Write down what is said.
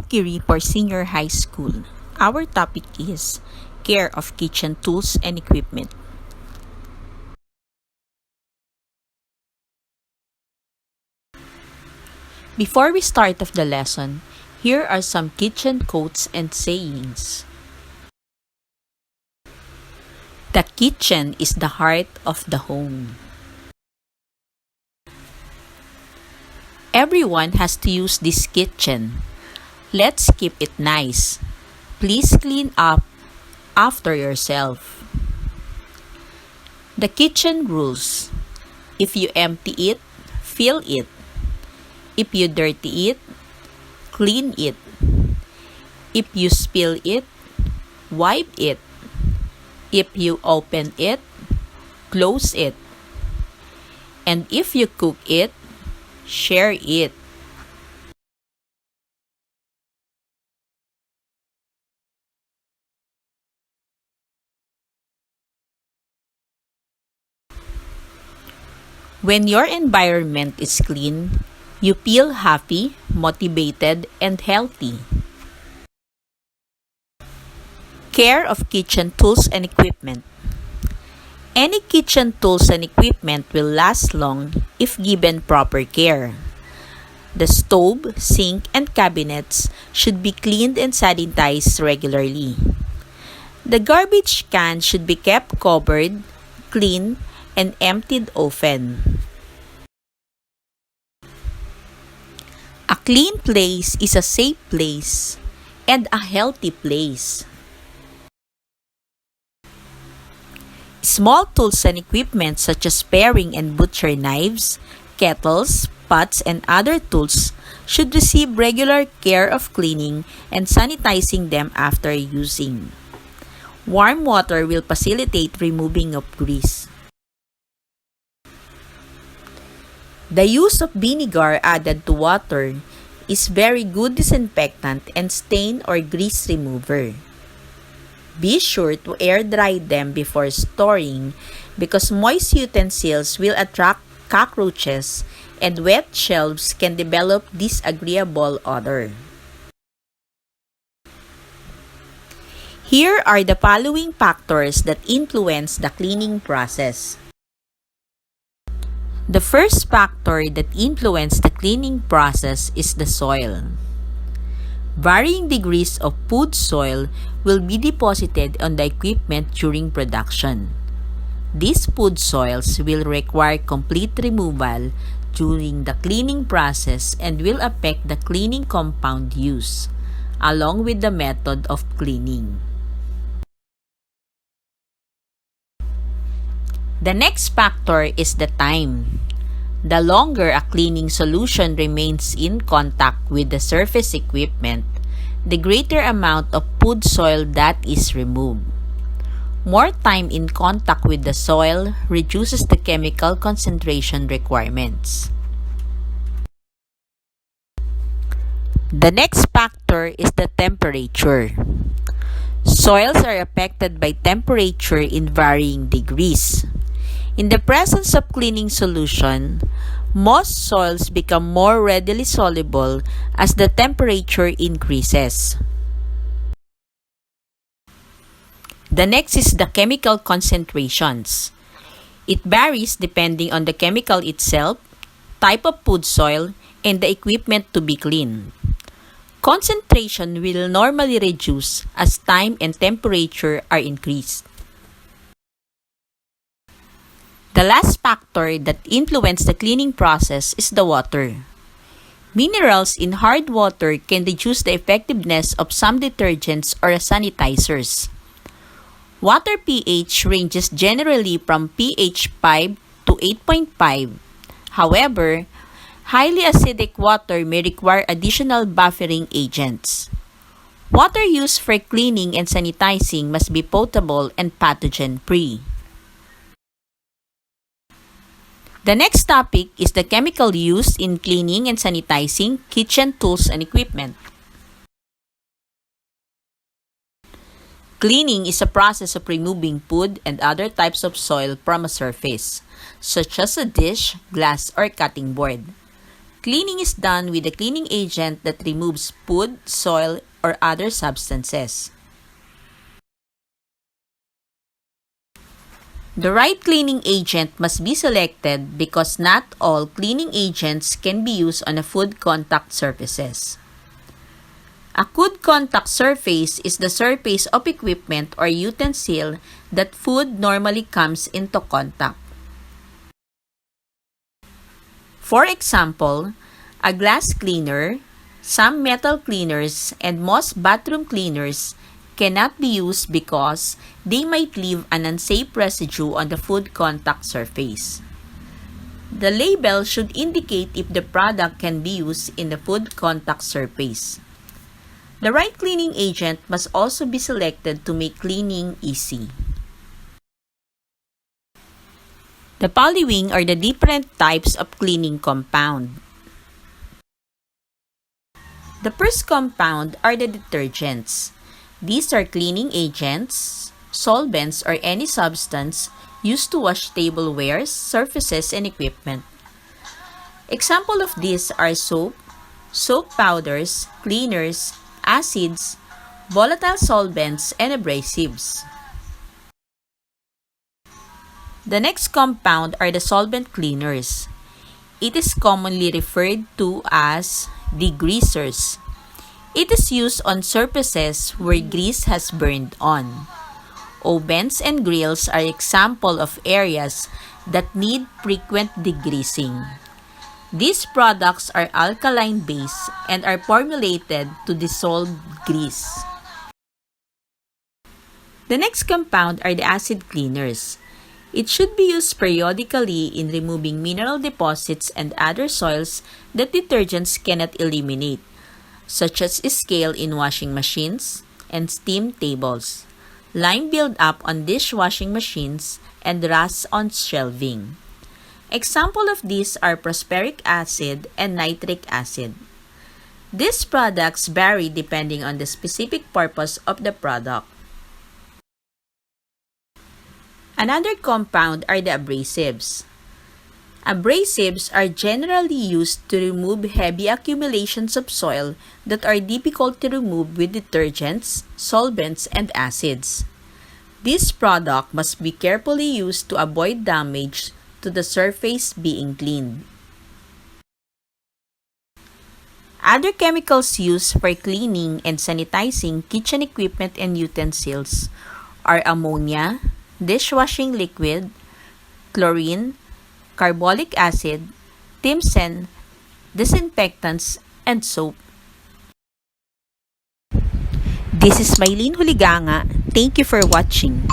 Cookery for Senior High School. Our topic is care of kitchen tools and equipment. Before we start of the lesson, here are some kitchen quotes and sayings. The kitchen is the heart of the home. Everyone has to use this kitchen. Let's keep it nice. Please clean up after yourself. The kitchen rules. If you empty it, fill it. If you dirty it, clean it. If you spill it, wipe it. If you open it, close it. And if you cook it, share it. When your environment is clean, you feel happy, motivated, and healthy. Care of kitchen tools and equipment. Any kitchen tools and equipment will last long if given proper care. The stove, sink, and cabinets should be cleaned and sanitized regularly. The garbage can should be kept covered, clean, and emptied often. A clean place is a safe place and a healthy place. Small tools and equipment such as paring and butcher knives, kettles, pots, and other tools should receive regular care of cleaning and sanitizing them after using. Warm water will facilitate removing of grease. The use of vinegar added to water is very good disinfectant and stain or grease remover. Be sure to air dry them before storing because moist utensils will attract cockroaches and wet shelves can develop disagreeable odor. Here are the following factors that influence the cleaning process. The first factor that influences the cleaning process is the soil. Varying degrees of food soil will be deposited on the equipment during production. These food soils will require complete removal during the cleaning process and will affect the cleaning compound used, along with the method of cleaning. The next factor is the time. The longer a cleaning solution remains in contact with the surface equipment, the greater amount of food soil that is removed. More time in contact with the soil reduces the chemical concentration requirements. The next factor is the temperature. Soils are affected by temperature in varying degrees. In the presence of cleaning solution, most soils become more readily soluble as the temperature increases. The next is the chemical concentrations. It varies depending on the chemical itself, type of food soil, and the equipment to be cleaned. Concentration will normally reduce as time and temperature are increased. The last factor that influences the cleaning process is the water. Minerals in hard water can reduce the effectiveness of some detergents or sanitizers. Water pH ranges generally from pH 5 to 8.5. However, highly acidic water may require additional buffering agents. Water used for cleaning and sanitizing must be potable and pathogen-free. The next topic is the chemical used in cleaning and sanitizing kitchen tools and equipment. Cleaning is a process of removing food and other types of soil from a surface, such as a dish, glass, or cutting board. Cleaning is done with a cleaning agent that removes food, soil, or other substances. The right cleaning agent must be selected because not all cleaning agents can be used on a food contact surfaces. A food contact surface is the surface of equipment or utensil that food normally comes into contact. For example, a glass cleaner, some metal cleaners, and most bathroom cleaners cannot be used because they might leave an unsafe residue on the food contact surface. The label should indicate if the product can be used in the food contact surface. The right cleaning agent must also be selected to make cleaning easy. The following are the different types of cleaning compound. The first compound are the detergents. These are cleaning agents, solvents, or any substance used to wash tablewares, surfaces, and equipment. Examples of these are soap, soap powders, cleaners, acids, volatile solvents, and abrasives. The next compound are the solvent cleaners. It is commonly referred to as degreasers. It is used on surfaces where grease has burned on. Ovens and grills are examples of areas that need frequent degreasing. These products are alkaline-based and are formulated to dissolve grease. The next compound are the acid cleaners. It should be used periodically in removing mineral deposits and other soils that detergents cannot eliminate, such as scale in washing machines and steam tables, lime build-up on dishwashing machines, and rust on shelving. Examples of these are phosphoric acid and nitric acid. These products vary depending on the specific purpose of the product. Another compound are the abrasives. Abrasives are generally used to remove heavy accumulations of soil that are difficult to remove with detergents, solvents, and acids. This product must be carefully used to avoid damage to the surface being cleaned. Other chemicals used for cleaning and sanitizing kitchen equipment and utensils are ammonia, dishwashing liquid, chlorine, carbolic acid, Timsen, disinfectants, and soap. This is Maylene Huliganga. Thank you for watching.